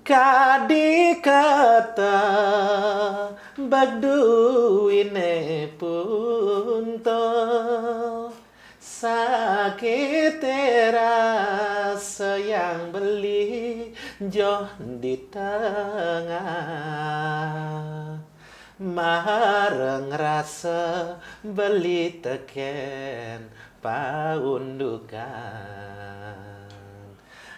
Kadi kata bagduine punto sakit rasa yang beli joh di tengah mareng rasa beli teken paundukan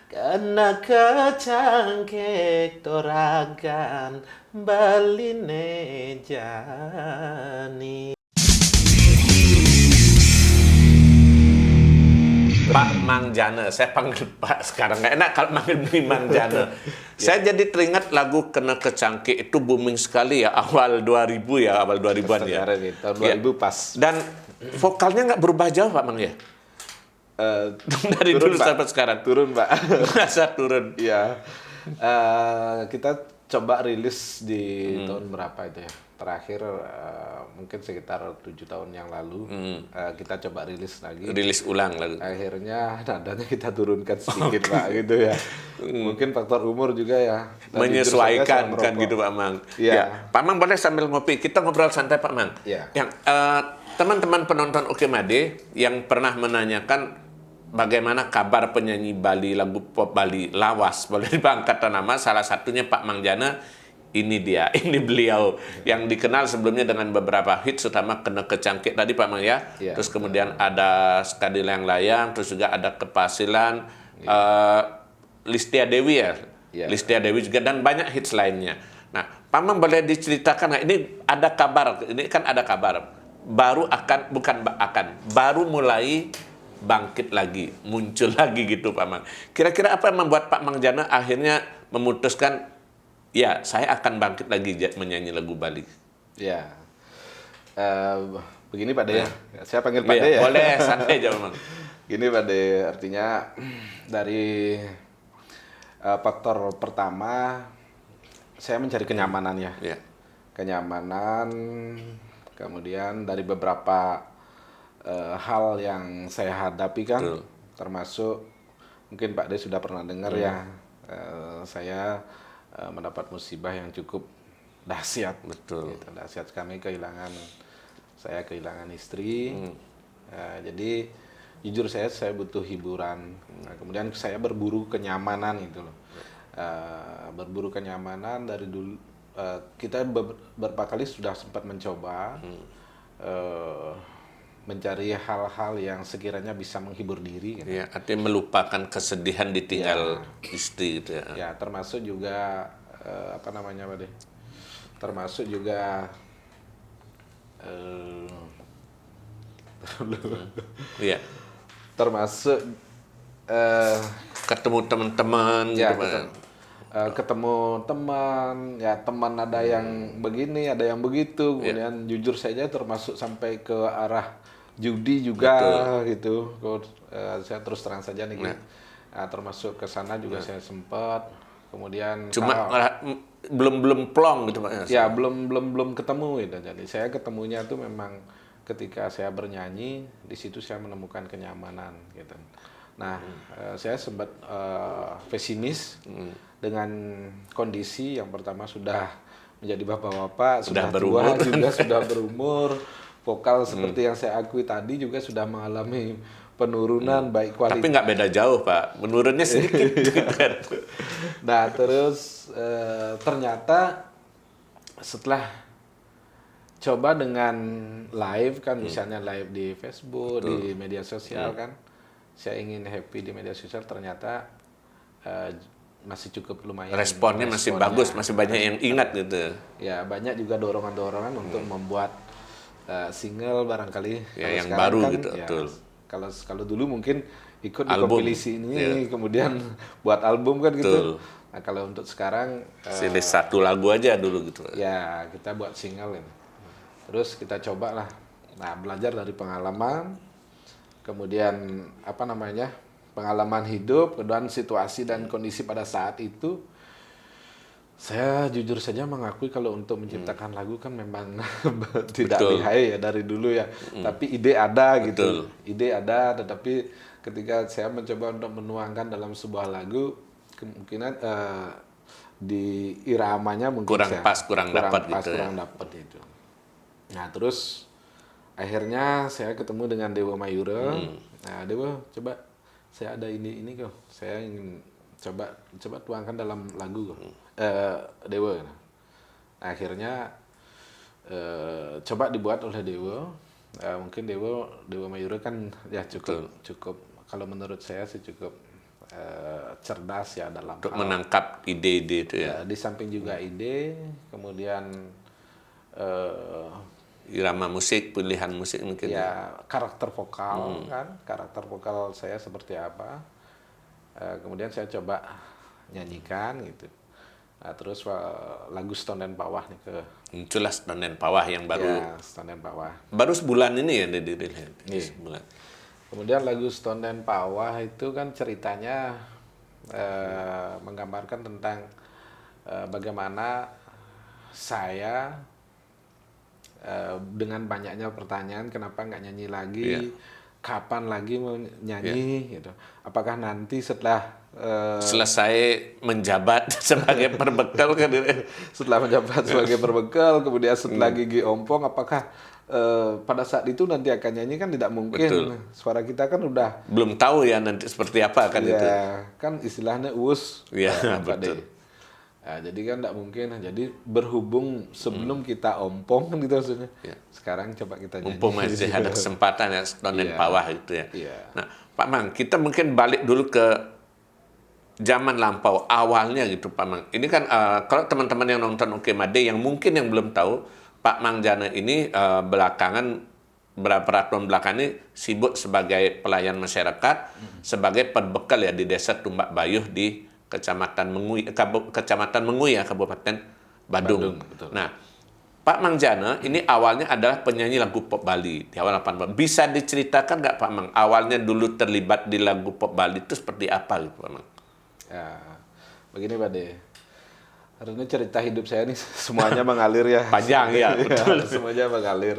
kena kecangkek toragan baline jani. Pak Mangjana, saya panggil Pak sekarang. Nggak enak kalau manggil Mangjana. Saya jadi teringat lagu Kena Kecangkik itu booming sekali ya, awal 2000 ya, awal 2000-an ya. Tahun 2000 pas. Dan vokalnya nggak berubah jauh Pak Mang ya? Dari Turun, dulu Pak. sampai sekarang. Turun, Pak. Masa turun? Iya. Kita coba rilis di tahun berapa itu ya? Terakhir mungkin sekitar 7 tahun yang lalu kita coba rilis lagi. Rilis ulang lagu. Akhirnya nadanya kita turunkan sedikit Pak gitu ya. Mungkin faktor umur juga ya. Dan Menyesuaikan jujur kan saya gitu Pak Mang. Iya. Ya. Pak Mang boleh sambil ngopi. Kita ngobrol santai Pak Mang. Iya. Yang teman-teman penonton Oke Made yang pernah menanyakan bagaimana kabar penyanyi Bali, lagu pop Bali lawas, boleh diangkat nama, salah satunya Pak Mangjana. Ini dia, ini beliau yang dikenal sebelumnya dengan beberapa hits, terutama Kena Kecangkik tadi Pak Mang ya. Iya, Terus kemudian ada Sekadi Layang-Layang, terus juga ada Kepasilan, Listia Dewi ya. Iya. Listia Dewi juga, dan banyak hits lainnya. Nah, Pak Mang boleh diceritakan nggak? Ini ada kabar, ini kan ada kabar. Baru mulai bangkit lagi, muncul lagi gitu Pak Mang. Kira-kira apa yang membuat Pak Mangjana akhirnya memutuskan, ya saya akan bangkit lagi menyanyi lagu Bali? Ya. Begini Pak De ya. Saya panggil Pak De ya. Boleh, santai aja Mang. Gini Pak De, artinya dari faktor pertama saya mencari kenyamanan ya. Ya. Kenyamanan, kemudian dari beberapa hal yang saya hadapi kan, Betul. termasuk mungkin Pak De sudah pernah dengar ya, saya mendapat musibah yang cukup dahsyat. Betul. Gitu, dahsyat, saya kehilangan istri. Jadi jujur saya butuh hiburan. Nah, kemudian saya berburu kenyamanan itu loh. Berburu kenyamanan dari dulu. Kita beberapa kali sudah sempat mencoba mencari hal-hal yang sekiranya bisa menghibur diri. Gitu. Ya, artinya melupakan kesedihan ditinggal istri gitu ya. Ya, termasuk juga apa namanya Pak De? Termasuk juga Iya. termasuk Ketemu teman-teman ya gitu Pak. ketemu teman, ya teman ada yang begini, ada yang begitu. Kemudian jujur saja termasuk sampai ke arah judi juga. Betul. Gitu. Saya terus terang saja nih. Termasuk ke sana juga saya sempat. Kemudian Cuma belum plong gitu Pak. ya belum ketemu gitu. Jadi saya ketemunya tuh memang ketika saya bernyanyi, di situ saya menemukan kenyamanan gitu. Nah, saya sempat pesimis dengan kondisi yang pertama sudah menjadi bapak-bapak, sudah tua, juga sudah berumur, vokal seperti yang saya akui tadi juga sudah mengalami penurunan baik kualitas. Tapi nggak beda jauh Pak, menurunnya sedikit. Nah terus ternyata setelah coba dengan live kan, misalnya live di Facebook, di media sosial kan, saya ingin happy di media sosial, ternyata masih cukup lumayan. Responnya masih bagus, masih banyak yang ingat gitu. Ya banyak juga dorongan-dorongan untuk membuat single barangkali. Ya, yang baru kan, gitu, ya, betul. Kalau dulu mungkin ikut di Album. kompilisi ini, kemudian buat album kan gitu. Betul. Nah kalau untuk sekarang Silih satu lagu aja dulu gitu. ya kita buat single ini. Terus kita coba lah. Nah belajar dari pengalaman, kemudian apa namanya, pengalaman hidup dan situasi dan kondisi pada saat itu. Saya jujur saja mengakui kalau untuk menciptakan lagu kan memang tidak lihai ya dari dulu ya. Tapi ide ada gitu. Ide ada, tetapi ketika saya mencoba untuk menuangkan dalam sebuah lagu, kemungkinan di iramanya mungkin Kurang pas, kurang dapat gitu ya. kurang dapat itu. Nah, terus akhirnya saya ketemu dengan Dewa Mayura. Nah, Dewa, coba saya ada ini kok. Saya ingin coba tuangkan dalam lagu kok. Dewa. Nah, akhirnya coba dibuat oleh Dewa. Mungkin Dewa Mayura kan ya cukup kalau menurut saya sih cukup cerdas ya dalam Untuk menangkap ide-ide itu ya. di samping juga ide, kemudian Irama musik, pilihan musik mungkin ya. ya karakter vokal kan, karakter vokal saya seperti apa. Kemudian saya coba nyanyikan gitu. Nah, terus lagu Stone dan Pawah nih ke Muncullah Stone Pawah yang baru. ya Stone dan Pawah. Baru sebulan ini ya dirilis. Iya. Sebulan. Kemudian lagu Stone dan Pawah itu kan ceritanya menggambarkan tentang bagaimana saya dengan banyaknya pertanyaan kenapa nggak nyanyi lagi, kapan lagi mau nyanyi gitu. Apakah nanti setelah Selesai menjabat sebagai perbekal kan. setelah menjabat sebagai perbekal, kemudian setelah gigi ompong, apakah pada saat itu nanti akan nyanyi kan tidak mungkin. Betul. Suara kita kan udah Belum tahu ya nanti seperti apa kan itu. ya kan istilahnya us. Iya, Pak betul. De. Nah, jadi kan tidak mungkin. Jadi berhubung sebelum kita ompong kan gitu maksudnya. Sekarang coba kita nyanyi. Mumpung masih ada kesempatan ya Stone Iya. Pawah itu ya. Iya. Nah, Pak Mang, kita mungkin balik dulu ke zaman lampau awalnya gitu Pak Mang. Ini kan kalau teman-teman yang nonton Oke Made yang mungkin yang belum tahu, Pak Mang Jana ini belakangan beberapa tahun belakangan ini sibuk sebagai pelayan masyarakat, sebagai perbekal ya di Desa Tumbak Bayuh di Kecamatan Mengui ya, Kabupaten Badung. Betul. Nah, Pak Mang Jana ini awalnya adalah penyanyi lagu pop Bali di awal 80. Bisa diceritakan nggak Pak Mang, awalnya dulu terlibat di lagu pop Bali itu seperti apa gitu Pak Mang? Ya, begini Pak De. Harusnya cerita hidup saya ini semuanya mengalir ya. Panjang ya, betul. Semuanya mengalir.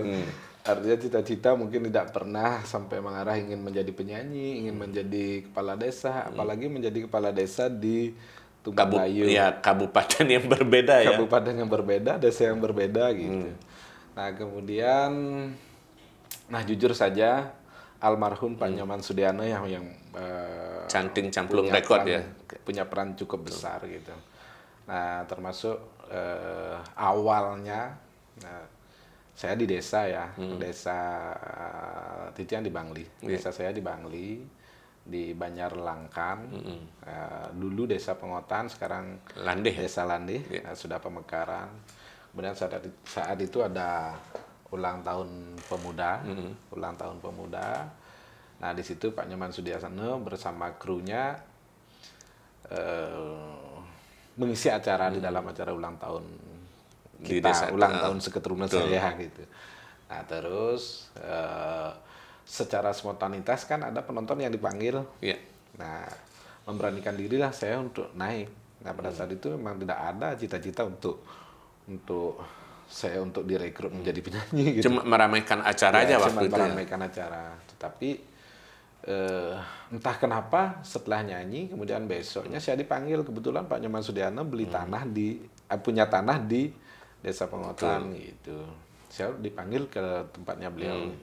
Artinya cita-cita mungkin tidak pernah sampai mengarah ingin menjadi penyanyi, ingin menjadi kepala desa, apalagi menjadi kepala desa di Tumbak Bayuh. Ya, kabupaten yang berbeda ya. Kabupaten yang berbeda, desa yang berbeda gitu. Nah, kemudian jujur saja almarhum Pak Nyoman Sudiana yang Canting Camplung punya Rekod peran- ya. punya peran cukup besar gitu. Nah, termasuk awalnya saya di desa ya, desa Titian di Bangli. Desa saya di Bangli, di Banjar Langkan. Dulu desa Pengotan, sekarang Landeh ya? desa Landeh. Sudah pemekaran. Kemudian saat itu ada ulang tahun pemuda, ulang tahun pemuda. Nah, di situ Pak Nyoman Sudiasano bersama krunya mengisi acara di dalam acara ulang tahun Di kita, desa, ulang tahun seketurunan betul. saya gitu. Nah, terus secara spontanitas kan ada penonton yang dipanggil. Iya. Nah, memberanikan diri lah saya untuk naik. Nah, pada saat itu memang tidak ada cita-cita untuk saya untuk direkrut menjadi penyanyi gitu. Cuma meramaikan acara aja Cuma waktu itu ya. meramaikan acara. Tetapi entah kenapa setelah nyanyi kemudian besoknya saya dipanggil, kebetulan Pak Nyoman Sudiana beli tanah punya tanah di Desa Pengotan gitu. Saya dipanggil ke tempatnya beliau.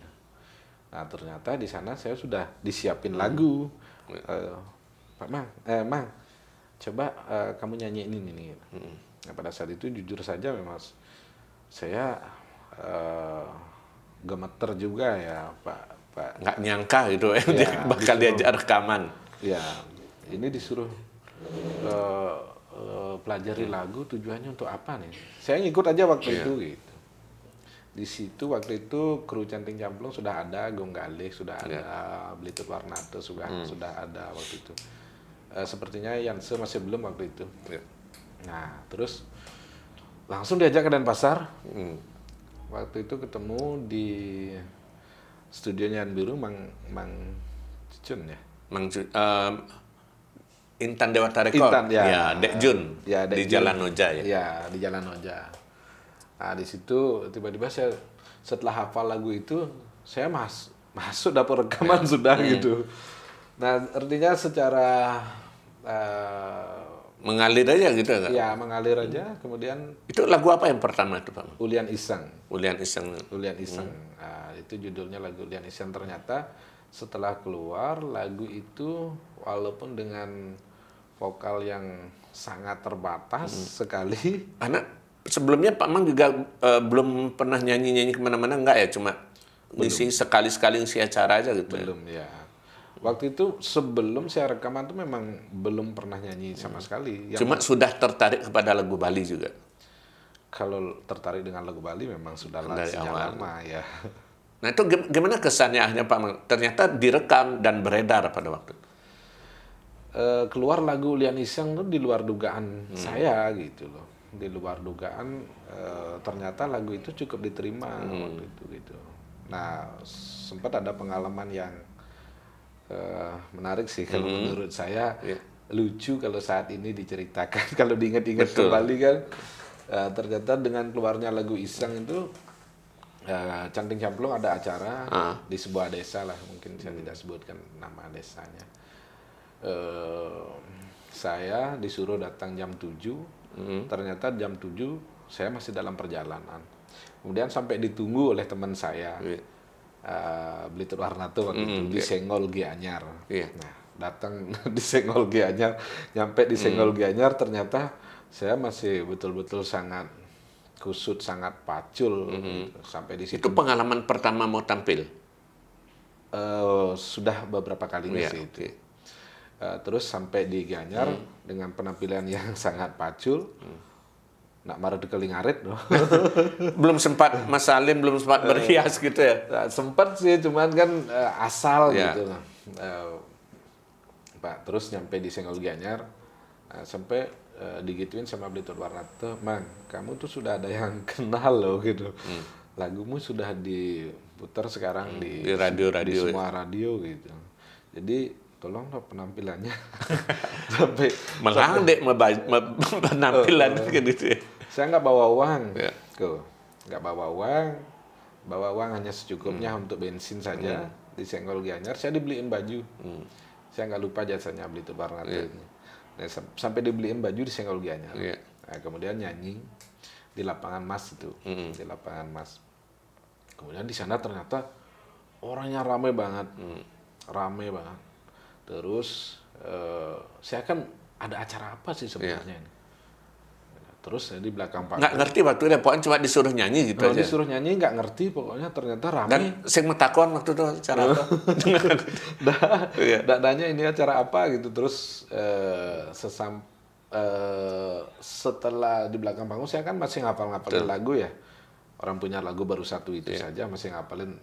Nah, ternyata di sana saya sudah disiapin lagu. Pak Mang, Mang, coba kamu nyanyi ini nih. Nah, pada saat itu jujur saja memang saya gemeter juga ya Pak. Nggak nyangka gitu ya, Ya, bakal diajak rekaman. Ya, ini disuruh pelajari lagu, tujuannya untuk apa nih? Saya ngikut aja waktu itu gitu. Di situ waktu itu kru Canting Camplung sudah ada, Gong Galih sudah ada, Blitur Warnato sudah ada waktu itu. Sepertinya Yanse masih belum waktu itu. Nah, terus langsung diajak ke Denpasar. Waktu itu ketemu di studionya Biru Mang Cun ya. Intan Dewata Record. Intan, ya. Dek Jun. Ya, Dek di Jun. Jalan Oja ya. Ya, di Jalan Oja. Nah, di situ tiba-tiba saya setelah hafal lagu itu, saya masuk dapur rekaman sudah gitu. Nah, artinya secara Mengalir aja gitu nggak? Ya mengalir aja. Kemudian Itu lagu apa yang pertama itu Pak? Ulian Iseng. Ulian Iseng. Ulian Iseng. Nah, itu judulnya lagu Ulian Iseng. Ternyata setelah keluar lagu itu walaupun dengan vokal yang sangat terbatas sekali. Karena sebelumnya Pak Mang juga belum pernah nyanyi-nyanyi kemana-mana nggak ya? Cuma ngisi sekali-sekali ngisi acara aja gitu ya? Belum ya. Waktu itu sebelum saya rekaman tuh memang belum pernah nyanyi sama sekali. Yang Cuma sudah tertarik kepada lagu Bali juga. kalau tertarik dengan lagu Bali memang sudah Dari sejak awal. lama ya. Nah itu gimana kesannya akhirnya Pak Mang? Ternyata direkam dan beredar pada waktu itu. Keluar lagu Ulian Iseng tuh di luar dugaan saya gitu loh. Di luar dugaan ternyata lagu itu cukup diterima waktu itu gitu. Nah sempat ada pengalaman yang menarik sih kalau menurut saya. Iya. Lucu kalau saat ini diceritakan. Kalau diingat-ingat Betul. kembali kan ternyata dengan keluarnya lagu Iseng itu Canting Camplung ada acara di sebuah desa lah, mungkin saya tidak sebutkan nama desanya. Saya disuruh datang jam 7, ternyata jam 7 saya masih dalam perjalanan. Kemudian sampai ditunggu oleh teman saya, Iya. Blitur Warnato waktu itu, di Senggol Gianyar. Iya. Nah, datang di Senggol Gianyar, nyampe di Senggol Gianyar ternyata saya masih betul-betul sangat kusut, sangat pacul gitu. Sampai di situ Itu pengalaman pertama mau tampil. sudah beberapa kalinya Iya, sih itu. oke. Terus sampai di Gianyar dengan penampilan yang sangat pacul, nak marah di kelingarit loh. Belum sempat Mas Salim belum sempat berhias gitu ya. Nah, sempet sih, cuman kan asal Ya. gitu lah. Pak, terus nyampe di Senggol Gianyar, sampai digituin sama Blitur Warnato, Mang, kamu tuh sudah ada yang kenal loh gitu. Lagumu sudah diputar sekarang Di radio-radio di semua radio gitu. Jadi tolong dong penampilannya sampai Melandek penampilan gitu ya. saya nggak bawa uang, Ya. tuh nggak bawa uang hanya secukupnya untuk bensin saja di Senggol Gianyar. Saya dibeliin baju, saya nggak lupa jasanya beli itu Barnato ini. Nah, sampai dibeliin baju di Senggol Gianyar. Iya. Nah, kemudian nyanyi di lapangan Mas itu, di lapangan Mas. Kemudian di sana ternyata orangnya ramai banget, ramai banget. Terus saya kan ada acara apa sih sebenarnya ini? Terus saya di belakang Nggak panggung. ngerti waktu itu, pokoknya cuma disuruh nyanyi gitu Kalau aja. disuruh nyanyi nggak ngerti, pokoknya ternyata Dan ramai. sing metakon waktu itu cara apa? Iya. Nggak nanya ini acara apa gitu. Terus setelah di belakang panggung saya kan masih ngapalin lagu ya. Orang punya lagu baru satu itu saja masih ngapalin.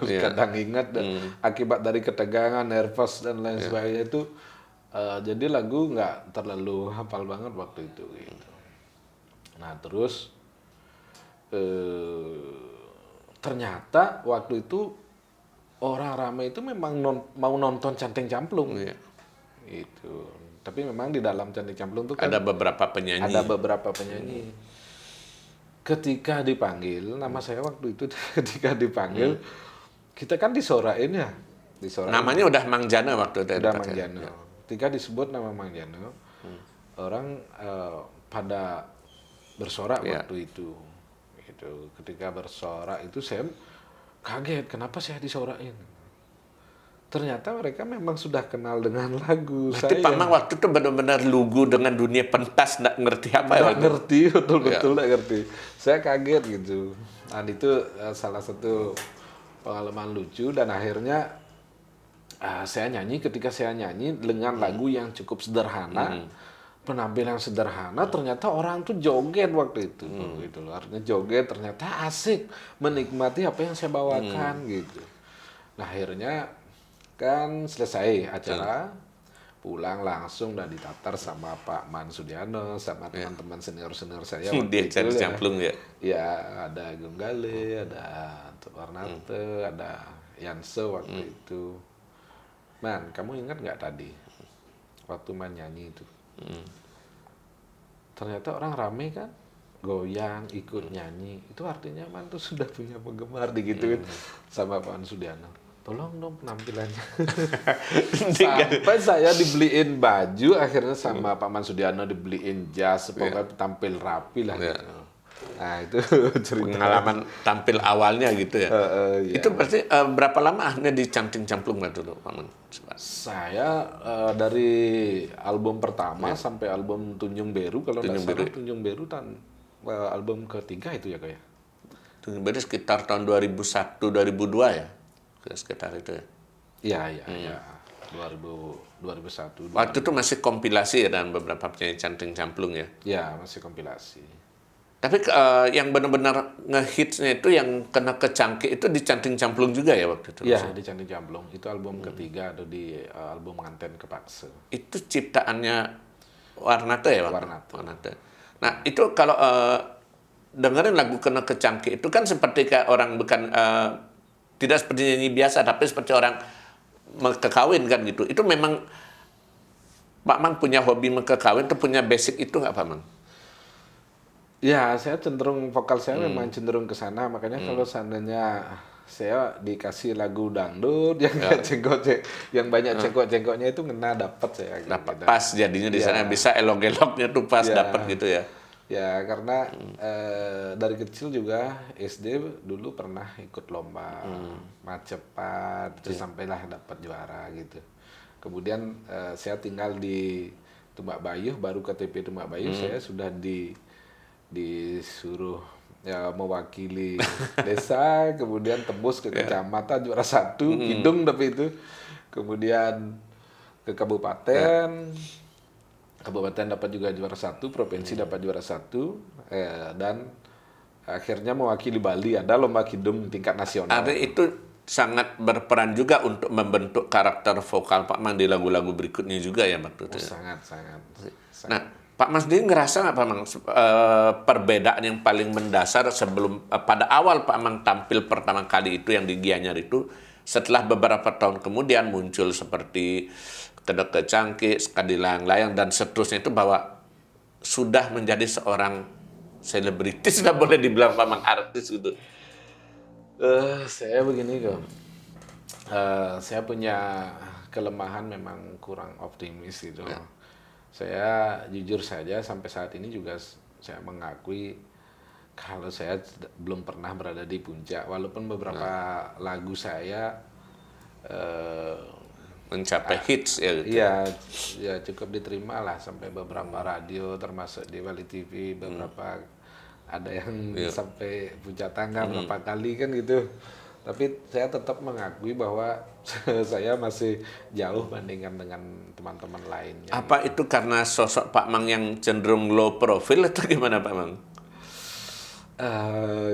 Kadang ingat dan akibat dari ketegangan, nervous dan lain sebagainya itu jadi lagu nggak terlalu hafal banget waktu itu gitu. Nah terus ternyata waktu itu orang ramai itu memang mau nonton Canting Camplung. Iya. Itu. Tapi memang di dalam Canting Camplung tuh kan Ada beberapa penyanyi. ada beberapa penyanyi. Ketika dipanggil, nama saya waktu itu ketika dipanggil, kita kan disorain ya. Disorain. Namanya udah Mang Jana waktu itu. Udah Pak, Mang ya? Jano. Ketika disebut nama Mang Jano, orang pada bersorak Iya. waktu itu. Gitu. Ketika bersorak itu saya kaget, kenapa saya disorakin? Ternyata mereka memang sudah kenal dengan lagu Berarti saya. Pak Mang waktu itu benar-benar lugu dengan dunia pentas, nggak ngerti apa ya Nggak waktu itu. ngerti, betul-betul nggak ngerti. Saya kaget gitu. Dan itu salah satu pengalaman lucu dan akhirnya saya nyanyi. Ketika saya nyanyi dengan lagu yang cukup sederhana, penampilan sederhana, ternyata orang tuh joget waktu itu. Gitu loh. Artinya joget ternyata asik, menikmati apa yang saya bawakan gitu. Nah akhirnya kan selesai acara, pulang langsung dan ditatar sama Pak Man Sudiano, sama teman-teman senior-senior saya Dia waktu cari itu. camplung ya. Ya, ada Agung Gale, ada Warnate, ada Yanso waktu itu. Man, kamu ingat nggak tadi waktu Man nyanyi itu? Ternyata orang rame kan, goyang, ikut nyanyi. Itu artinya Man tuh sudah punya penggemar digituin sama Pak Man Sudiano. tolong dong penampilannya. Tiga. Sampai saya dibeliin baju, akhirnya sama Pak Man Sudiano dibeliin jas, pokoknya tampil rapi lah. Iya. Gitu. Nah itu cerita. Pengalaman tampil awalnya gitu ya. Iya. Itu berarti berapa lama akhirnya di Canting Camplung waktu itu, Pak Man? Saya dari album pertama sampai album Tunjung Beru, kalau nggak salah Tunjung Beru album ketiga itu ya kayak. Berarti sekitar tahun 2001, 2002 ya? Sekitar itu ya? Iya. 2001. Waktu itu masih kompilasi ya dan beberapa penyanyi Canting Camplung ya? Ya, masih kompilasi. Tapi yang benar-benar ngehitsnya itu yang kena kecangkik itu di Canting Camplung juga ya waktu itu? Iya, di Canting Camplung. Itu album ketiga atau di album Nganten Kepaksa. Itu ciptaannya Warnata ya? Warnata. Nah, itu kalau dengerin lagu kena kecangkik itu kan seperti kayak orang bukan tidak seperti nyanyi biasa, tapi seperti orang kekawin kan gitu. Itu memang Pak Mang punya hobi kekawin, itu punya basic itu nggak Pak Mang? Ya, saya cenderung vokal saya memang cenderung ke sana. Makanya kalau seandainya saya dikasih lagu dangdut yang yang banyak cengkok-cengkoknya itu ngena dapat saya. Dapat pas jadinya di sana bisa elok-eloknya tuh pas dapat gitu ya. Ya, karena dari kecil juga SD dulu pernah ikut lomba cepat, terus sampailah dapat juara gitu. Kemudian saya tinggal di Tumbak Bayuh, baru KTP Tumbak Bayuh saya sudah disuruh ya mewakili desa, kemudian tembus ke kecamatan juara 1, Kidung tapi itu, kemudian ke kabupaten. Kabupaten dapat juga juara 1, provinsi dapat juara 1, dan akhirnya mewakili Bali ada lomba kidung tingkat nasional. Ada itu sangat berperan juga untuk membentuk karakter vokal Pak Mang di lagu-lagu berikutnya juga ya waktu itu. Sangat. Nah, Pak Mas dia ngerasa nggak Pak Mang perbedaan yang paling mendasar sebelum pada awal Pak Mang tampil pertama kali itu yang di Gianyar itu, setelah beberapa tahun kemudian muncul seperti Kena Kecangkik, Sekali Layang-Layang dan seterusnya itu bahwa sudah menjadi seorang selebritis, sudah boleh dibilang Pak Mang artis gitu. Saya begini kok, saya punya kelemahan memang kurang optimis gitu. Saya jujur saja sampai saat ini juga saya mengakui kalau saya belum pernah berada di puncak, walaupun beberapa lagu saya mencapai hits ya gitu. Ya cukup diterima lah sampai beberapa radio termasuk di Bali TV, beberapa ada yang sampai puncak tangga berapa kali kan gitu. Tapi saya tetap mengakui bahwa saya masih jauh bandingkan dengan teman-teman lainnya. Apa itu karena sosok Pak Mang yang cenderung low profile atau gimana Pak Mang?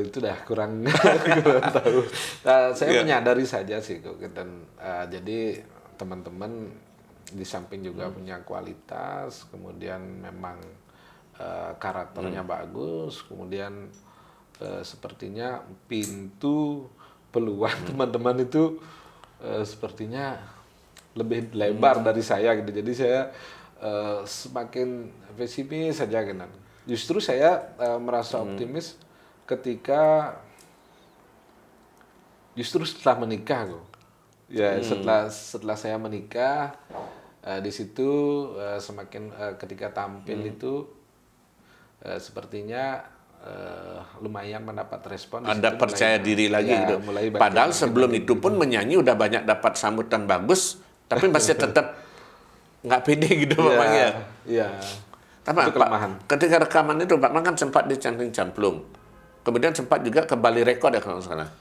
Itu dah kurang tahu. Saya menyadari saja sih kok. Dan jadi teman-teman di samping juga punya kualitas, kemudian memang karakternya bagus, kemudian sepertinya pintu peluang teman-teman itu sepertinya lebih lebar dari saya gitu. Jadi saya semakin pesimis saja kan. Justru saya merasa optimis ketika justru setelah menikah kok. Ya, setelah saya menikah di situ semakin ketika tampil itu sepertinya lumayan mendapat respon. Ada percaya diri lagi ya, gitu. Padahal sebelum itu pun menyanyi udah banyak dapat sambutan bagus, tapi masih tetap nggak pede gitu Pak Mang ya. Iya. Tapi Pak, ketika rekaman itu Pak Mang kan sempat di Canting Camplung, kemudian sempat juga ke Bali Record ya kalau nggak salah.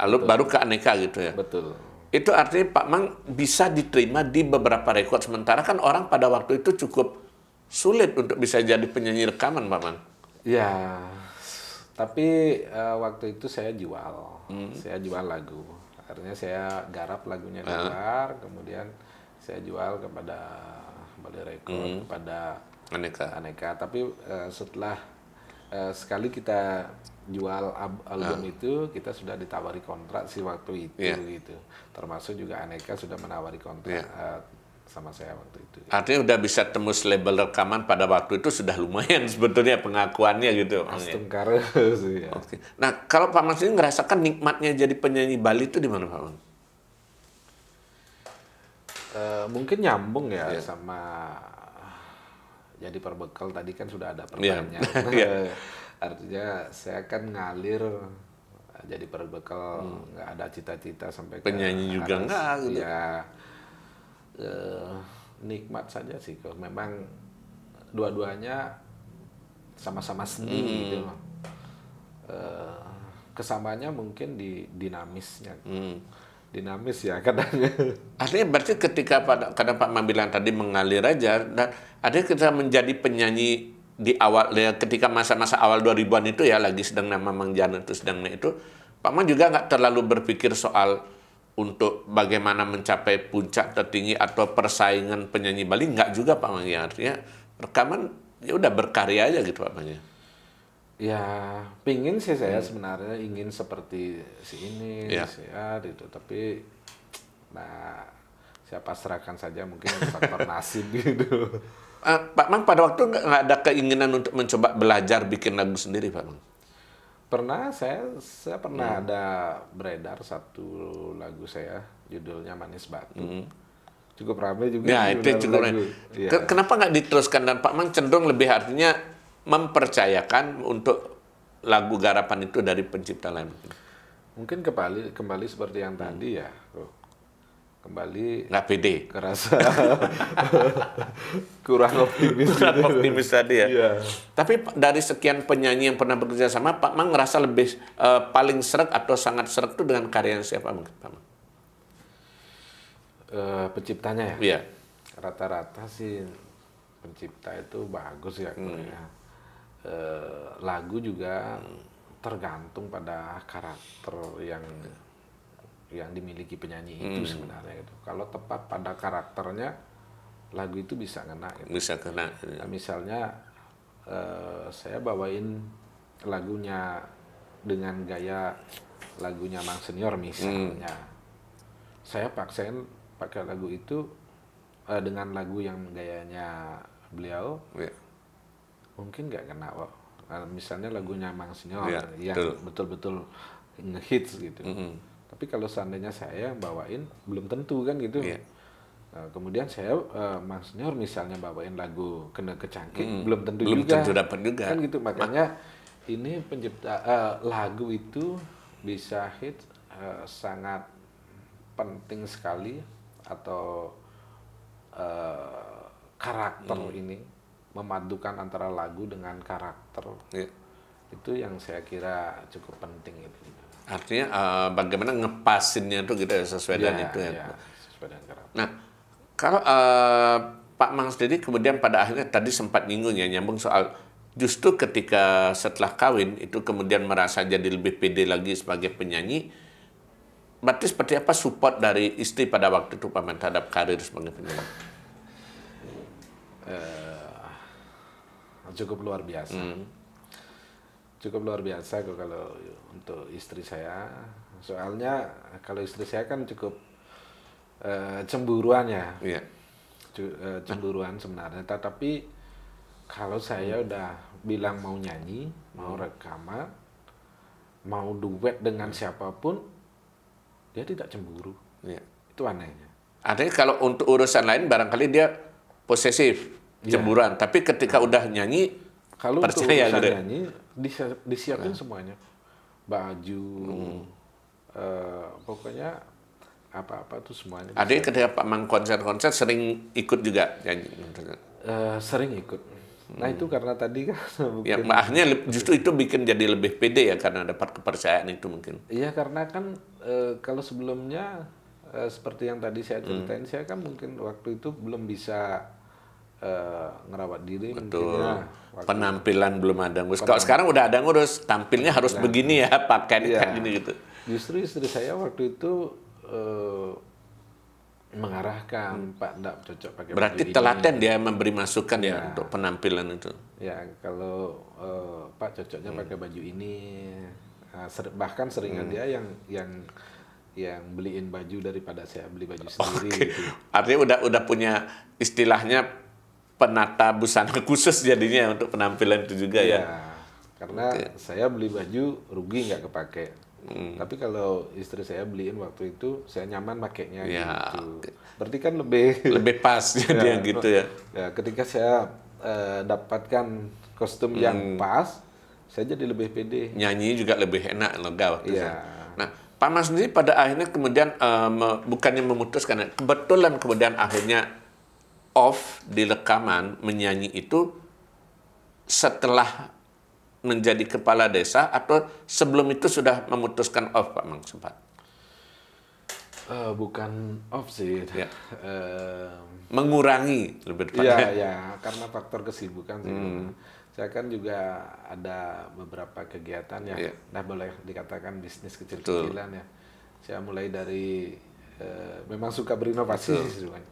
Lalu baru ke Aneka gitu ya. Betul. Itu artinya Pak Mang bisa diterima di beberapa rekod, sementara kan orang pada waktu itu cukup sulit untuk bisa jadi penyanyi rekaman Pak Mang. Ya, tapi waktu itu saya jual lagu. Akhirnya saya garap lagunya di luar, kemudian saya jual kepada Bali Record, kepada Aneka. Tapi setelah sekali kita jual album itu, kita sudah ditawari kontrak sih waktu itu gitu. Termasuk juga Aneka sudah menawari kontrak sama saya waktu itu. Artinya udah bisa tembus label rekaman pada waktu itu sudah lumayan sebetulnya pengakuannya gitu. Astungkara sih ya. Oke. Nah, kalau Pak Mas ini ngerasakan nikmatnya jadi penyanyi Bali itu di mana Pak Mang? Mungkin nyambung ya Iya. sama jadi perbekal tadi kan sudah ada Iya. pertanyaan. Iya. Artinya saya kan ngalir jadi perbekal nggak ada cita-cita sampai ke Penyanyi juga arah nggak gitu. ya eh, nikmat saja sih kalau memang dua-duanya sama-sama seni gitu. Eh, Kesamanya mungkin di dinamisnya. Dinamis ya kadang. Artinya berarti ketika karena Pak Man bilang tadi mengalir aja, dan ada kita menjadi penyanyi di awal ya, ketika masa-masa awal 2000-an itu ya, lagi sedang nama Mang Jana itu sedang naik itu, Pak Man juga nggak terlalu berpikir soal untuk bagaimana mencapai puncak tertinggi atau persaingan penyanyi Bali, nggak juga Pak Man, ya artinya rekaman ya udah berkarya aja gitu Pak Man ya. Ya, pingin sih saya sebenarnya ingin seperti si ini, Iya. si A gitu. Tapi, nah, saya pasrahkan saja mungkin faktor nasib gitu. Pak Man pada waktu nggak ada keinginan untuk mencoba belajar bikin lagu sendiri Pak Man. Pernah saya pernah ada beredar satu lagu saya, judulnya Manis Batu. Cukup ramai juga Ya sih itu benar cukup. lagu. Iya. Kenapa nggak diteruskan, dan Pak Man cenderung lebih artinya mempercayakan untuk lagu garapan itu dari pencipta lain? Mungkin kembali seperti yang tadi ya. Kembali Nggak pede. kerasa kurang optimis. Kurang optimis tadi ya. Iya. Tapi dari sekian penyanyi yang pernah bekerja sama, Pak Man ngerasa lebih paling seret atau sangat seret itu dengan karya yang siapa mungkin Pak Man? Penciptanya ya. Iya. Rata-rata sih pencipta itu bagus ya kalau ya. Lagu juga tergantung pada karakter yang dimiliki penyanyi itu sebenarnya gitu. Kalau tepat pada karakternya, lagu itu bisa ngena gitu. Bisa kena. Nah, misalnya saya bawain lagunya dengan gaya lagunya Mang Senior misalnya. Saya paksain pakai lagu itu dengan lagu yang gayanya beliau, Iya. mungkin nggak kena kok. Nah, misalnya lagunya Mang Senior Iya, yang betul-betul ngehits gitu. Tapi kalau seandainya saya yang bawain, belum tentu kan gitu. Iya. Nah, kemudian saya Mang Senior misalnya bawain lagu Kena Kecangkik, belum tentu Belum juga. tentu dapat juga. Kan gitu, makanya ini pencipta lagu itu bisa hit sangat penting sekali, atau karakter ini memadukan antara lagu dengan karakter, Iya. itu yang saya kira cukup penting itu. Artinya bagaimana ngepasinnya tuh gitu ya, sesuai dengan itu ya. Ya, sesuai dengan karakter. Nah, kalau Pak Mang sendiri kemudian pada akhirnya tadi sempat nyinggung ya, nyambung soal justru ketika setelah kawin itu kemudian merasa jadi lebih pede lagi sebagai penyanyi. Berarti seperti apa support dari istri pada waktu itu Pak Mang terhadap karir sebagai penyanyi? Cukup luar biasa. Cukup luar biasa kok kalau untuk istri saya. Soalnya kalau istri saya kan cukup cemburuan ya. Iya. Cemburuan sebenarnya. Tapi kalau saya udah bilang mau nyanyi, mau rekaman, mau duet dengan siapapun, dia tidak cemburu. Iya. Itu anehnya. Artinya kalau untuk urusan lain barangkali dia posesif, cemburuan. Tapi ketika udah nyanyi, Kalau untuk percaya urusan gitu. nyanyi, disiapin semuanya. Baju, pokoknya apa-apa tuh semuanya. Artinya ketika Pak Mang konser-konser sering ikut juga nyanyi. Sering ikut. Nah itu karena tadi kan Ya, mungkin. akhirnya justru itu bikin jadi lebih pede ya karena dapat kepercayaan itu mungkin. Iya karena kan kalau sebelumnya seperti yang tadi saya ceritain, saya kan mungkin waktu itu belum bisa ngerawat diri. Betul. Mungkin ya, Penampilan belum ada ngurus. Kalau sekarang udah ada ngurus, tampilnya harus begini ya, pakaian Iya. kayak gini gitu. Justru istri saya waktu itu mengarahkan, Pak nggak cocok pakai Berarti baju telaten dia memberi masukan ya Iya. untuk penampilan itu. ini. Ya kalau Pak cocoknya pakai baju ini. Nah, bahkan seringnya dia yang beliin baju daripada saya beli baju sendiri. Oke. Gitu. Artinya udah punya istilahnya penata busana khusus jadinya untuk penampilan itu juga ya. Karena saya beli baju rugi nggak kepake. Tapi kalau istri saya beliin waktu itu, saya nyaman pakainya Ya, gitu. Berarti kan lebih lebih pas dia gitu ya. ya, ketika saya dapatkan kostum yang pas, saya jadi lebih pede. Nyanyi juga lebih enak, lega waktu itu. Iya. Nah, Pak Mas sendiri pada akhirnya kemudian bukannya memutuskan, kebetulan kemudian akhirnya off di rekaman menyanyi itu setelah menjadi kepala desa atau sebelum itu sudah memutuskan off, Pak Mang sempat? Bukan off sih. Ya. Eh, Mengurangi lebih Iya, tepatnya. ya, karena faktor kesibukan sih. Saya kan juga ada beberapa kegiatan ya, Iya. nah boleh dikatakan bisnis Betul. kecil-kecilan ya. Saya mulai dari memang suka berinovasi Betul. sih sebenarnya.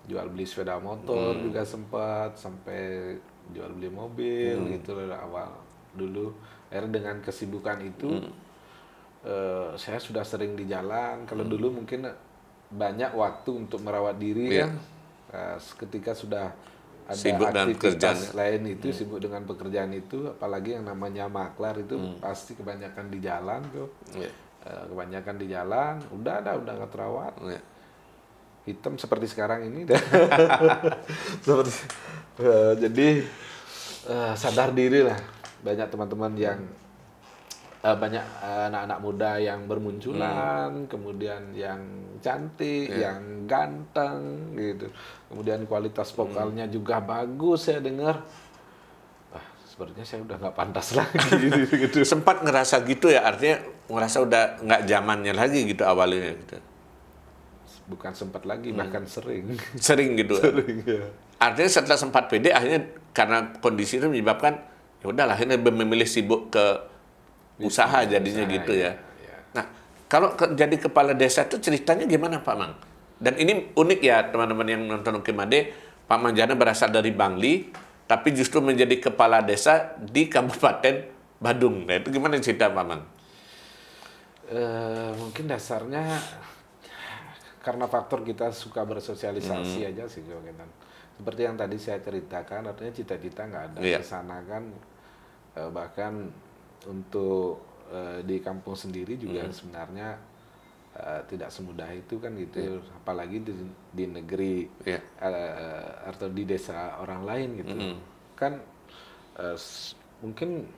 Jual beli sepeda motor juga sempat, sampai jual beli mobil gitu dari awal dulu. Akhirnya dengan kesibukan itu saya sudah sering di jalan. Kalau dulu mungkin banyak waktu untuk merawat diri Iya. kan. Ketika sudah ada Sibuk dengan aktivitas pekerjaan. lain itu, sibuk dengan pekerjaan itu, apalagi yang namanya maklar itu pasti kebanyakan di jalan tuh. Iya. Kebanyakan di jalan, udah nggak terawat. Iya. Hitam seperti sekarang ini. Seperti, jadi sadar diri lah. Banyak teman-teman yang banyak anak-anak muda yang bermunculan, kemudian yang cantik, yang ganteng gitu. Kemudian kualitas vokalnya juga bagus, saya dengar. Sepertinya saya udah nggak pantas lagi gitu. Sempat ngerasa gitu ya, artinya ngerasa udah nggak zamannya lagi gitu awalnya gitu. Bukan sempat lagi, bahkan sering. Sering gitu. Sering ya. Artinya setelah sempat pede akhirnya karena kondisi itu menyebabkan ya udahlah akhirnya memilih sibuk ke usaha jadinya usaha, gitu ya. ya. Nah, kalau jadi kepala desa itu ceritanya gimana Pak Mang? Dan ini unik ya teman-teman yang nonton Ukimade, Pak Manjana berasal dari Bangli, tapi justru menjadi kepala desa di Kabupaten Badung. Nah, itu gimana cerita Pak Mang? Mungkin dasarnya karena faktor kita suka bersosialisasi aja sih kan. Seperti yang tadi saya ceritakan, artinya cita-cita nggak ada Iya. ke sana kan. Bahkan untuk di kampung sendiri juga sebenarnya tidak semudah itu kan gitu. Apalagi di negeri Iya. atau di desa orang lain gitu. Kan mungkin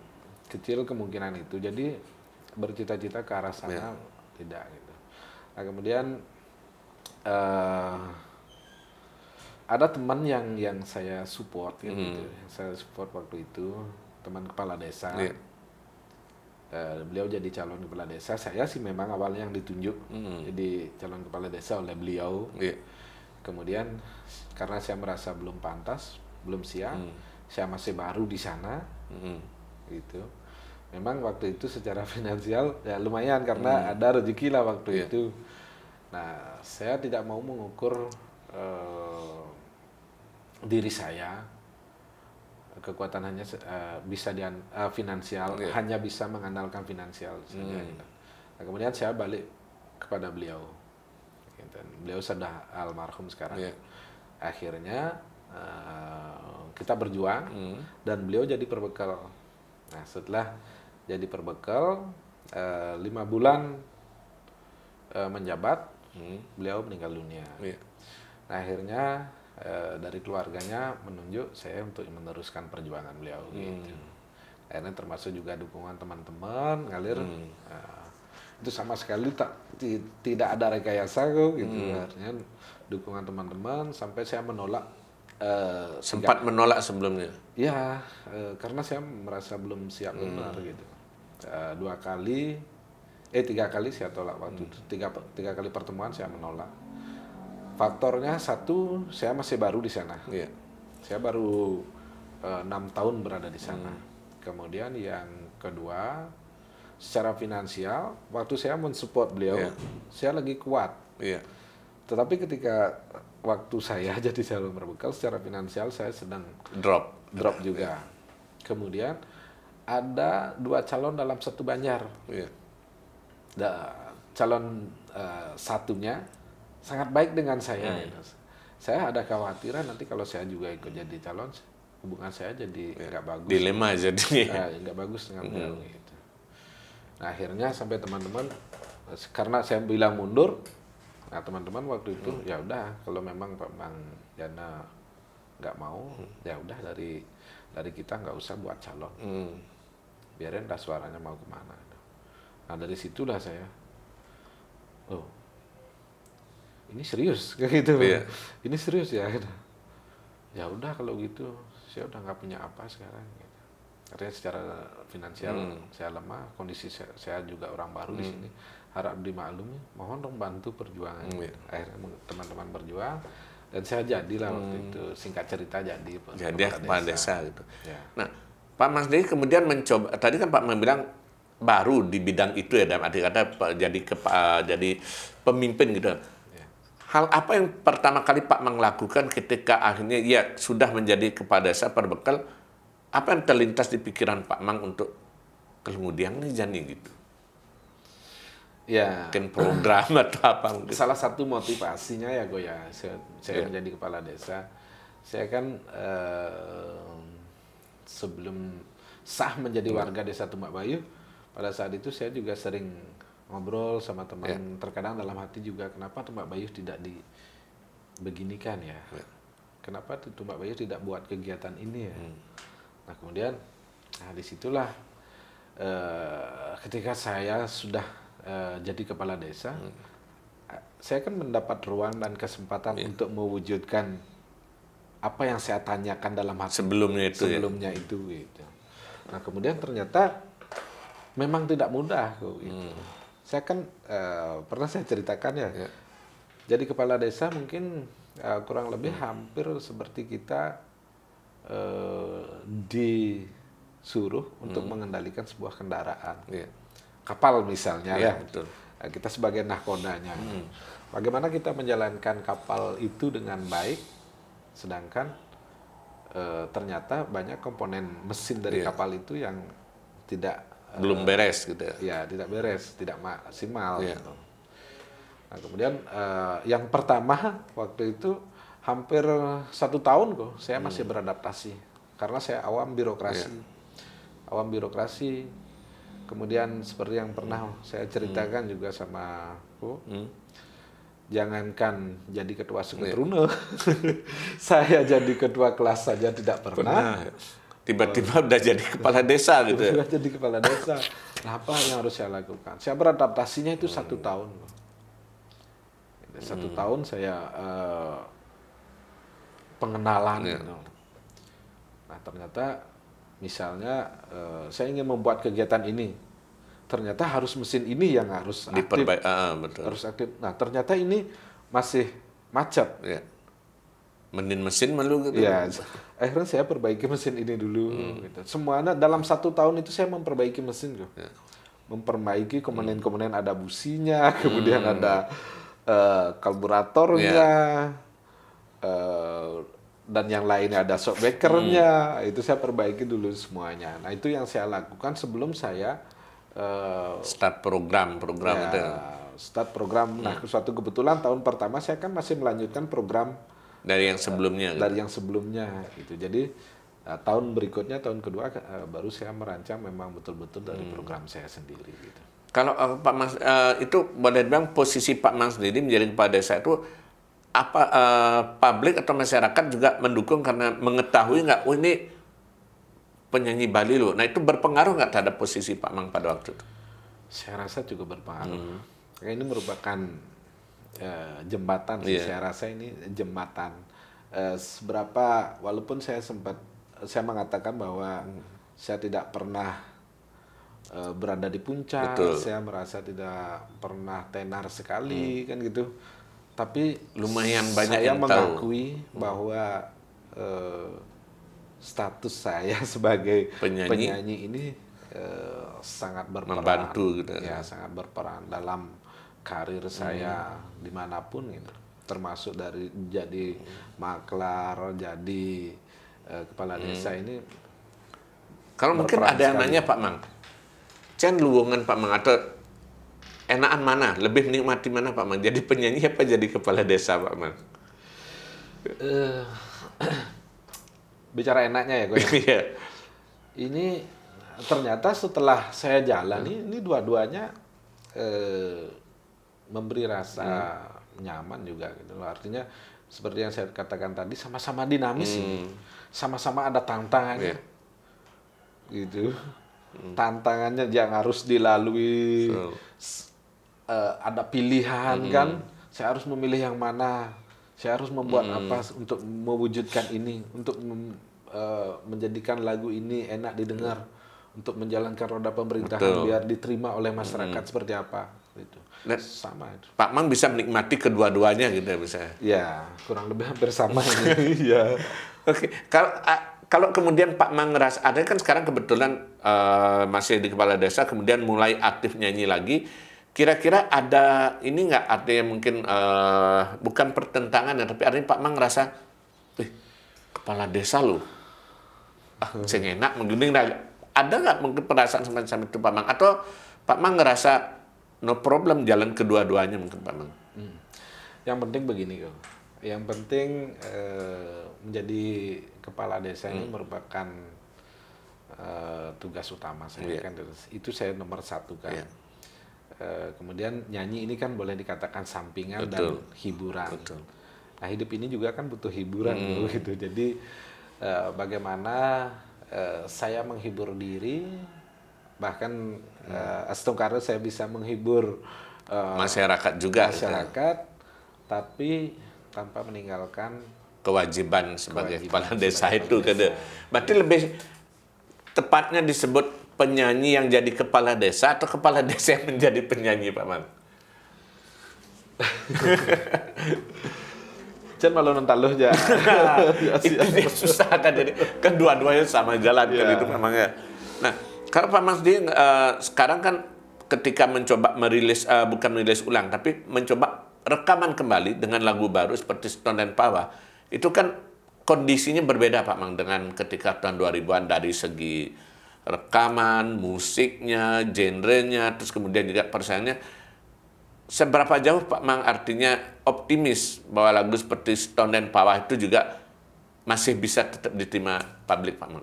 kecil kemungkinan itu. Jadi bercita-cita ke arah sana tidak gitu. Nah, kemudian ada teman yang saya support kan gitu. Yang saya support waktu itu, teman kepala desa. Iya. Beliau jadi calon kepala desa. Saya sih memang awalnya yang ditunjuk jadi calon kepala desa oleh beliau. Iya. Kemudian karena saya merasa belum pantas, belum siap, saya masih baru di sana, gitu. Memang waktu itu secara finansial ya lumayan karena ada rezeki lah waktu itu. Nah, saya tidak mau mengukur diri saya, kekuatan hanya bisa finansial, hanya bisa mengandalkan finansial saja. Gitu. Nah, kemudian saya balik kepada beliau. Gitu. Beliau sudah almarhum sekarang. Akhirnya kita berjuang dan beliau jadi perbekal. Nah, setelah jadi perbekal 5 bulan menjabat, beliau meninggal dunia. Nah, akhirnya dari keluarganya menunjuk saya untuk meneruskan perjuangan beliau. Gitu. Akhirnya termasuk juga dukungan teman-teman ngalir. Itu sama sekali tidak ada rekayasa kok gitu. Artinya dukungan teman-teman sampai saya menolak. Sempat menolak sebelumnya. Ya, karena saya merasa belum siap benar gitu. 3 kali saya tolak waktu itu. 3 kali pertemuan saya menolak. Faktornya satu, saya masih baru di sana. Saya baru 6 tahun berada di sana. Kemudian yang kedua, secara finansial, waktu saya mensupport beliau, saya lagi kuat. Tetapi ketika waktu saya jadi calon berbekal, secara finansial saya sedang Drop juga. Kemudian ada 2 calon dalam satu banjar. Calon satunya sangat baik dengan saya. Gitu. Saya ada kekhawatiran nanti kalau saya juga ikut jadi calon, hubungan saya jadi nggak bagus. Dilema jadinya. Nggak bagus dengan beliau. Gitu. Nah, akhirnya sampai teman-teman, karena saya bilang mundur, nah teman-teman waktu itu ya udah kalau memang Pak Mang Jana nggak mau, ya udah dari kita nggak usah buat calon, biarin dah suaranya mau kemana. Nah dari situlah saya, oh ini serius kayak gitu, Iya. ini serius ya. Ya udah kalau gitu, saya udah nggak punya apa sekarang. Gitu. Artinya secara finansial saya lemah, kondisi saya juga orang baru di sini, harap dimaklumi, mohon dong bantu perjuangan. Iya. Akhirnya teman-teman berjuang dan saya jadilah waktu itu, singkat cerita jadi kepala desa gitu. Ya. Nah, Pak Mang sendiri kemudian mencoba, tadi kan Pak Mang bilang baru di bidang itu ya, dalam arti kata jadi pemimpin gitu. Hal apa yang pertama kali Pak Mang lakukan ketika akhirnya ya sudah menjadi kepala desa Perbekal? Apa yang terlintas di pikiran Pak Mang untuk kemudian nih Jani gitu? Ya, Mungkin program atau apa mungkin? salah satu motivasinya ya Go ya, saya menjadi kepala desa. Saya kan sebelum sah menjadi warga desa Tumbak Bayu, pada saat itu saya juga sering ngobrol sama teman, terkadang dalam hati juga kenapa Tumbak Bayu tidak dibeginikan ya? Kenapa Tumbak Bayu tidak buat kegiatan ini ya? Nah kemudian, nah disitulah ketika saya sudah jadi kepala desa, saya kan mendapat ruang dan kesempatan untuk mewujudkan apa yang saya tanyakan dalam hati Sebelumnya itu sebelumnya itu gitu. Nah kemudian ternyata memang tidak mudah gitu. Saya kan pernah saya ceritakan ya, jadi kepala desa mungkin kurang lebih hampir seperti kita disuruh untuk mengendalikan sebuah kendaraan, kapal misalnya ya. ya. Betul. Nah, kita sebagai nahkodanya, bagaimana kita menjalankan kapal itu dengan baik, sedangkan ternyata banyak komponen mesin dari kapal itu yang tidak Belum beres gitu ya. ya tidak beres, tidak maksimal. Iya. Gitu. Nah kemudian yang pertama waktu itu hampir 1 tahun kok saya masih beradaptasi karena saya awam birokrasi. Kemudian seperti yang pernah saya ceritakan juga sama Bu, jangankan jadi ketua Suketrune, saya jadi ketua kelas saja tidak pernah. Tiba-tiba udah jadi kepala desa gitu ya. Sudah jadi kepala desa. Nah, apa yang harus saya lakukan? Saya beradaptasinya itu 1 tahun. 1 tahun saya pengenalan. Gitu. Nah, ternyata misalnya saya ingin membuat kegiatan ini. Ternyata harus mesin ini yang harus aktif. Betul. Harus aktif. Nah, ternyata ini masih macet. Ya. Mending mesin malu gitu. Ya, akhirnya saya perbaiki mesin ini dulu. Gitu. Semuanya dalam 1 tahun itu saya memperbaiki mesin, gitu. Memperbaiki komponen-komponen, ada businya, kemudian ada karburatornya, dan yang lainnya ada shockbreakernya. Itu saya perbaiki dulu semuanya. Nah itu yang saya lakukan sebelum saya start program itu. Start program. Nah suatu kebetulan tahun pertama saya kan masih melanjutkan program Dari yang sebelumnya. dari yang sebelumnya gitu. Jadi tahun berikutnya, tahun kedua baru saya merancang memang betul-betul dari program saya sendiri gitu. Kalau Pak Mas itu boleh bilang posisi Pak Mas sendiri menjadi kepala desa itu apa publik atau masyarakat juga mendukung karena mengetahui nggak, oh ini penyanyi Bali loh. Nah itu berpengaruh nggak terhadap posisi Pak Mang pada waktu itu? Saya rasa juga berpengaruh. Ini merupakan jembatan sih. Saya rasa ini jembatan. Seberapa walaupun saya mengatakan bahwa saya tidak pernah berada di puncak, saya merasa tidak pernah tenar sekali kan gitu. Tapi lumayan banyak saya yang mengakui bahwa status saya sebagai penyanyi ini sangat berperan, membantu gitu ya sangat berperan dalam karir saya dimanapun gitu, termasuk dari jadi maklar, jadi kepala desa ini. Kalau mungkin ada yang nanya Pak Mang, luwungan Pak Mang atau enakan mana, lebih menikmati mana Pak Mang, jadi penyanyi apa jadi kepala desa Pak Mang? Bicara enaknya ya gue. Iya. Ini ternyata setelah saya jalan ini dua-duanya memberi rasa nyaman juga gitu loh. Artinya seperti yang saya katakan tadi, sama-sama dinamis ini, sama-sama ada tantangannya, gitu. Tantangannya yang harus dilalui, ada pilihan kan. Saya harus memilih yang mana, saya harus membuat apa untuk mewujudkan ini, untuk menjadikan lagu ini enak didengar, untuk menjalankan roda pemerintahan biar diterima oleh masyarakat seperti apa, gitu. Nah, Sama itu. Pak Mang bisa menikmati kedua-duanya gitu ya bisa. Ya, kurang lebih hampir sama ini. Ya. Oke, kalau kemudian Pak Mang ngerasa, ada kan sekarang kebetulan masih di kepala desa, kemudian mulai aktif nyanyi lagi. Kira-kira ada ini nggak, artinya mungkin bukan pertentangan ya, tapi artinya Pak Mang ngerasa, kepala desa loh, saya enak menggiling. Ada nggak mungkin perasaan semacam itu Pak Mang? Atau Pak Mang ngerasa no problem jalan kedua-duanya mungkin Pak Mang? Yang penting begini kok. Yang penting menjadi kepala desa ini merupakan tugas utama saya kan. Itu saya nomor satu kan. Kemudian nyanyi ini kan boleh dikatakan sampingan dan hiburan. Nah hidup ini juga kan butuh hiburan gitu. Jadi bagaimana saya menghibur diri, bahkan astungkara saya bisa menghibur masyarakat juga, tapi tanpa meninggalkan kewajiban sebagai kepala desa itu. Berarti lebih tepatnya disebut penyanyi yang jadi kepala desa atau kepala desa yang menjadi penyanyi, Pak Man? Can malu nontaluh aja. Itu dia susah kan, jadi kedua-duanya sama jalan kan itu memangnya. Nah, kalau Pak Mas sekarang kan ketika mencoba merilis, bukan merilis ulang, tapi mencoba rekaman kembali dengan lagu baru seperti Stone dan Pawa, itu kan kondisinya berbeda Pak Mang dengan ketika tahun 2000-an dari segi rekaman, musiknya, genrenya, terus kemudian juga persaingannya. Seberapa jauh Pak Mang artinya optimis bahwa lagu seperti Stone dan Pawa itu juga masih bisa tetap diterima publik Pak Mang?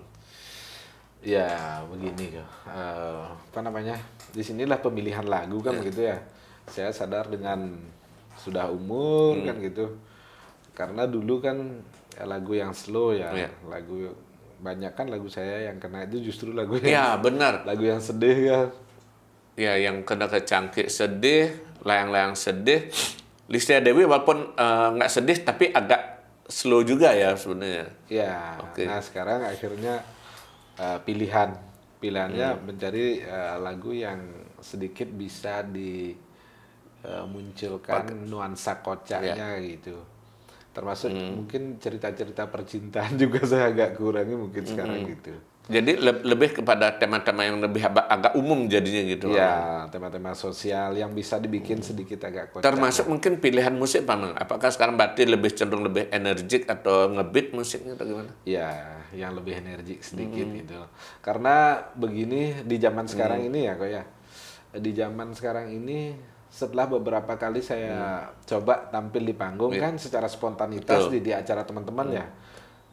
Ya begini kok, apa namanya, disinilah pemilihan lagu kan begitu ya. Saya sadar dengan sudah umur kan gitu, karena dulu kan lagu yang slow ya, lagu banyak kan lagu saya yang kena itu justru lagu yang benar, lagu yang sedih kan. Ya, yang kena kecangkik sedih, layang-layang sedih. Listia Dewi walaupun nggak sedih tapi agak slow juga ya sebenarnya. Ya, nah sekarang akhirnya pilihannya mencari lagu yang sedikit bisa dimunculkan nuansa kocaknya gitu. Termasuk mungkin cerita-cerita percintaan juga saya agak kurangi mungkin sekarang gitu. Jadi lebih kepada tema-tema yang lebih agak umum jadinya gitu. Ya, tema-tema sosial yang bisa dibikin sedikit agak kocak. Termasuk mungkin pilihan musik Pak Mang. Apakah sekarang berarti lebih cenderung lebih energik atau ngebeat musiknya atau gimana? Ya, yang lebih energik sedikit gitu. Karena begini di zaman sekarang ini ya kok ya. Di zaman sekarang ini setelah beberapa kali saya coba tampil di panggung kan secara spontanitas di acara teman-teman ya.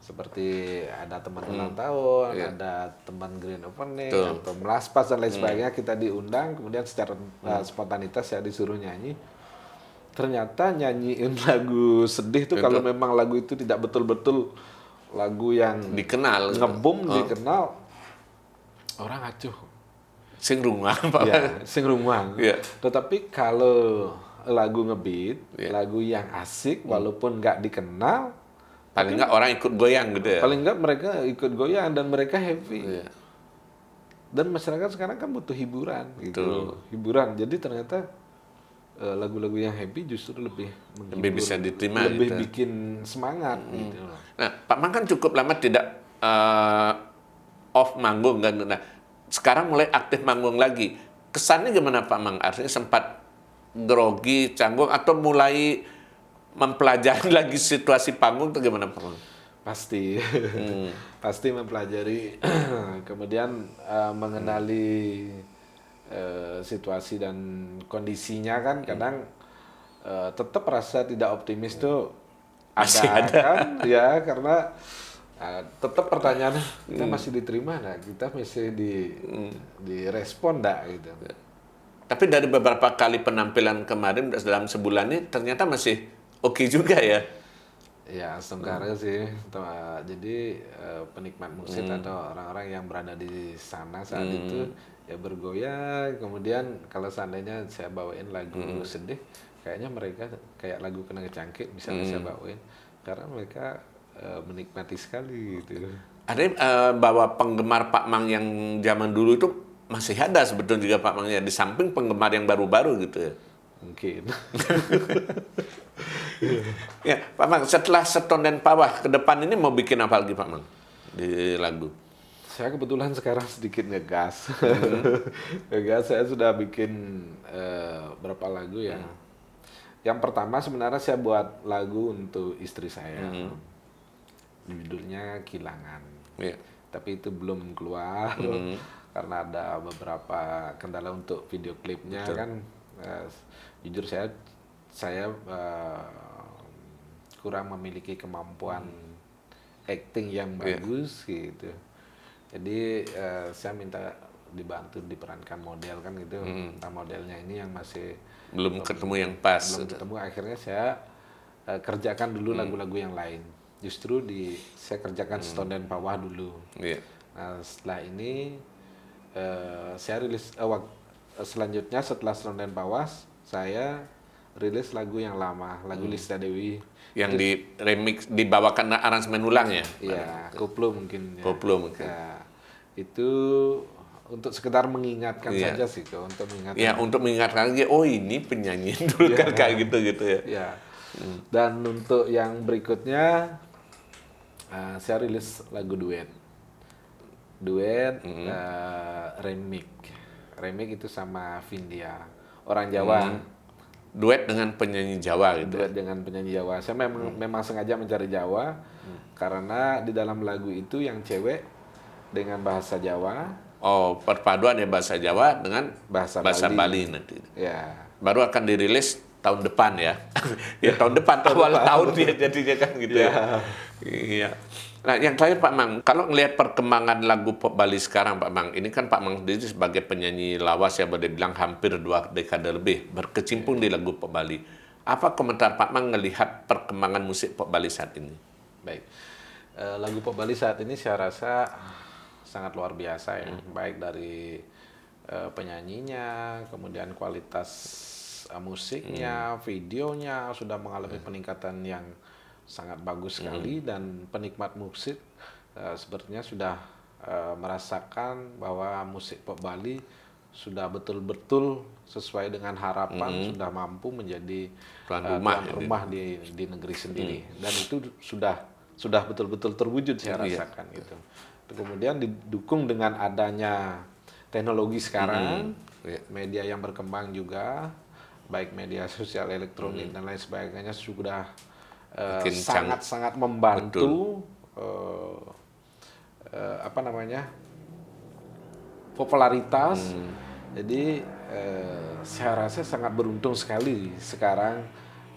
Seperti ada teman ulang tahun, ada teman grand opening, atau melaspas dan lain sebagainya, kita diundang, kemudian secara spontanitas saya disuruh nyanyi. Ternyata nyanyiin lagu sedih tuh kalau memang lagu itu tidak betul-betul lagu yang dikenal, ngebum, dikenal, orang acuh. Sing rumah, Pak. Ya, sing rumah. Tetapi kalau lagu ngebeat, lagu yang asik, walaupun nggak dikenal, paling nggak orang ikut goyang gitu ya. Paling nggak mereka ikut goyang dan mereka happy. Dan masyarakat sekarang kan butuh hiburan gitu. Hiburan. Jadi ternyata lagu-lagu yang happy justru lebih menghibur, lebih bisa diterima, lebih gitu. bikin semangat gitu. Nah, Pak Mang kan cukup lama tidak off manggung kan. Nah, sekarang mulai aktif manggung lagi. Kesannya gimana Pak Mang? Artinya sempat grogi, canggung, atau mulai mempelajari lagi situasi panggung itu gimana Pak Mang? Pasti, pasti mempelajari, kemudian mengenali situasi dan kondisinya kan. Kadang tetap rasa tidak optimis tuh Masih ada. kan, ya karena Tetap pertanyaannya kita masih diterima nggak? Kita masih direspon nggak gitu. Tapi dari beberapa kali penampilan kemarin dalam sebulan ini ternyata masih oke juga ya. Ya, sementara sih. Jadi penikmat musik atau orang-orang yang berada di sana saat itu ya bergoyang. Kemudian kalau seandainya saya bawain lagu sedih, kayaknya mereka kayak lagu Kenang Cangkik misalnya saya bawain, karena mereka menikmati sekali gitu. Ada bahwa penggemar Pak Mang yang zaman dulu itu masih ada sebetulnya juga Pak Mang ya, di samping penggemar yang baru-baru gitu ya. Mungkin. Ya, Pak Mang, setelah Seton dan Pawah ke depan ini mau bikin apa lagi Pak Mang di lagu? Saya kebetulan sekarang sedikit ngegas. Ngegas, saya sudah bikin berapa lagu ya. Yang pertama sebenarnya saya buat lagu untuk istri saya. Judulnya Kilangan. Ya. Tapi itu belum keluar karena ada beberapa kendala untuk video klipnya. Betul. Kan. Jujur saya kurang memiliki kemampuan acting yang bagus gitu. Jadi saya minta dibantu diperankan model kan gitu. Nah, modelnya ini yang masih Belum ketemu yang pas. belum ketemu. Akhirnya saya kerjakan dulu lagu-lagu yang lain. Justru saya kerjakan Seton dan Pawah dulu. Iya. Nah, setelah ini saya rilis selanjutnya setelah Seton dan Pawah saya rilis lagu yang lama, lagu Lista Dewi. Yang di remix, dibawakan aransemen ulang ya? Iya, koplo mungkin. Ya. Koplo mungkin. Ya, itu untuk sekedar mengingatkan Iya. saja sih, untuk mengingatkan. Ya, untuk mengingatkan lagi, oh ini penyanyi dulu kan kayak gitu-gitu ya. Ya. Dan untuk yang berikutnya saya rilis lagu duet. Remix. Remix itu sama Vindia, orang Jawa. Duet dengan penyanyi Jawa gitu. Duet dengan penyanyi Jawa. Saya memang sengaja mencari Jawa karena di dalam lagu itu yang cewek dengan bahasa Jawa, Oh, perpaduan ya bahasa Jawa dengan bahasa Bali nanti. ya. Baru akan dirilis tahun depan ya. Ya tahun depan, awal tahun dia jadinya kan gitu ya. Iya. Nah, yang terakhir Pak Mang, kalau ngelihat perkembangan lagu pop Bali sekarang Pak Mang, ini kan Pak Mang sendiri sebagai penyanyi lawas ya boleh bilang hampir 2 dekade lebih berkecimpung di lagu pop Bali. Apa komentar Pak Mang ngelihat perkembangan musik pop Bali saat ini? Baik. Lagu pop Bali saat ini saya rasa sangat luar biasa ya, baik dari penyanyinya, kemudian kualitas musiknya, videonya sudah mengalami peningkatan yang sangat bagus sekali, dan penikmat musik sepertinya sudah merasakan bahwa musik pop Bali sudah betul-betul sesuai dengan harapan, sudah mampu menjadi tuan rumah di negeri sendiri, dan itu sudah betul-betul terwujud saya rasakan gitu. Kemudian didukung dengan adanya teknologi sekarang, media yang berkembang juga, baik media sosial elektronik dan lain sebagainya sudah sangat-sangat membantu popularitas. Jadi saya rasa sangat beruntung sekali sekarang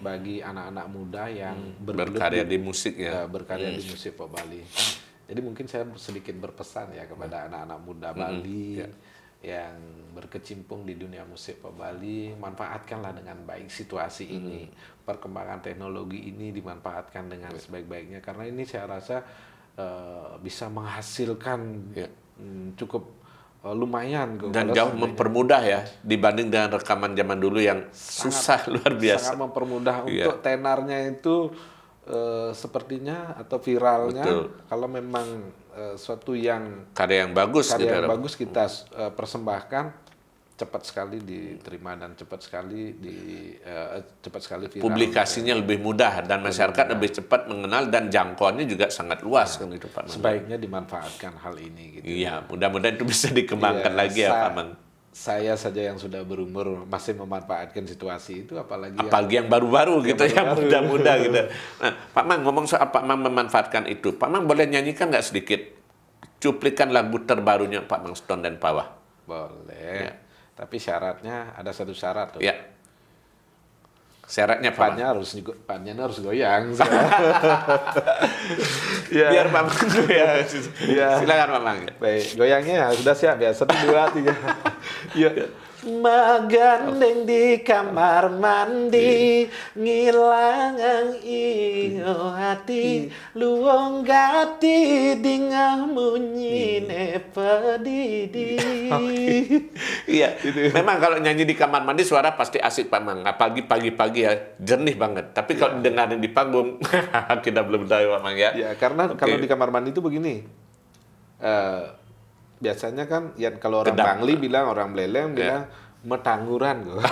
bagi anak-anak muda yang berkarya di musik ya. Berkarya di musik pop Bali. Jadi mungkin saya sedikit berpesan ya kepada anak-anak muda Bali yang berkecimpung di dunia musik pop Bali, manfaatkanlah dengan baik situasi ini, perkembangan teknologi ini dimanfaatkan dengan sebaik-baiknya, karena ini saya rasa bisa menghasilkan cukup lumayan dan jauh mempermudah ya dibanding dengan rekaman zaman dulu yang susah luar biasa. Sangat mempermudah untuk tenarnya itu sepertinya atau viralnya. Kalau memang suatu yang karya yang bagus kita persembahkan, cepat sekali diterima dan cepat sekali viral. Publikasinya lebih mudah dan masyarakat lebih cepat mengenal dan jangkauannya juga sangat luas kan itu Pak Mang. Sebaiknya dimanfaatkan hal ini gitu. Iya, mudah-mudahan itu bisa dikembangkan lagi ya Pak Mang. Saya saja yang sudah berumur masih memanfaatkan situasi itu, apalagi yang baru-baru gitu, yang muda-muda gitu. Nah, Pak Mang ngomong soal Pak Mang memanfaatkan itu, Pak Mang boleh nyanyikan nggak sedikit cuplikan lagu terbarunya Pak Mang Seton dan Pawah? Boleh. Tapi syaratnya ada satu syarat tuh. Ya. Syaratnya Pak Mang. Pannya harus goyang. Biar Pak Mang goyang. Ya. Silakan Pak Mang. Baik, goyangnya sudah siap ya. 1, 2, 3. Yuk. Magandeng di kamar mandi, ngilangang iyo hati, luong gati dingah munyine pedidi. Iya, memang kalau nyanyi di kamar mandi suara pasti asik Pak Mang. Apalagi pagi-pagi ya, jernih banget. Tapi kalau didengarin di panggung, kita belum tahu Pak Mang ya. Ya, karena kalau di kamar mandi itu begini. Biasanya kan ya kalau orang Kedap. Bangli bilang, orang Beleleng bilang metangguran kok.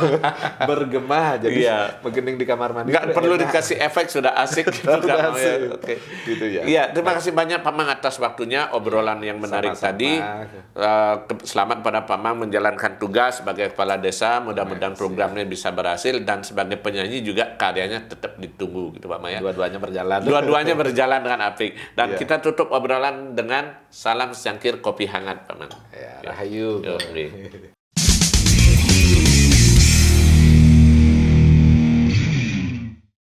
Bergema jadi menggending di kamar mandi. Nggak itu perlu enak. dikasih efek, sudah asik gitu Sudah Kak Mang, ya. asik. Oke. Gitu ya. Iya, terima kasih banyak Pak Mang atas waktunya, obrolan yang menarik Sama-sama. tadi. Selamat pada Pak Mang menjalankan tugas sebagai kepala desa. Mudah-mudahan programnya bisa berhasil dan sebagai penyanyi juga karyanya tetap ditunggu gitu Pak Mang ya. Dua-duanya berjalan. Dua-duanya berjalan dengan apik. Dan Iya. kita tutup obrolan dengan salam secangkir kopi hangat Pak Mang. Ya, rahayu. Yo,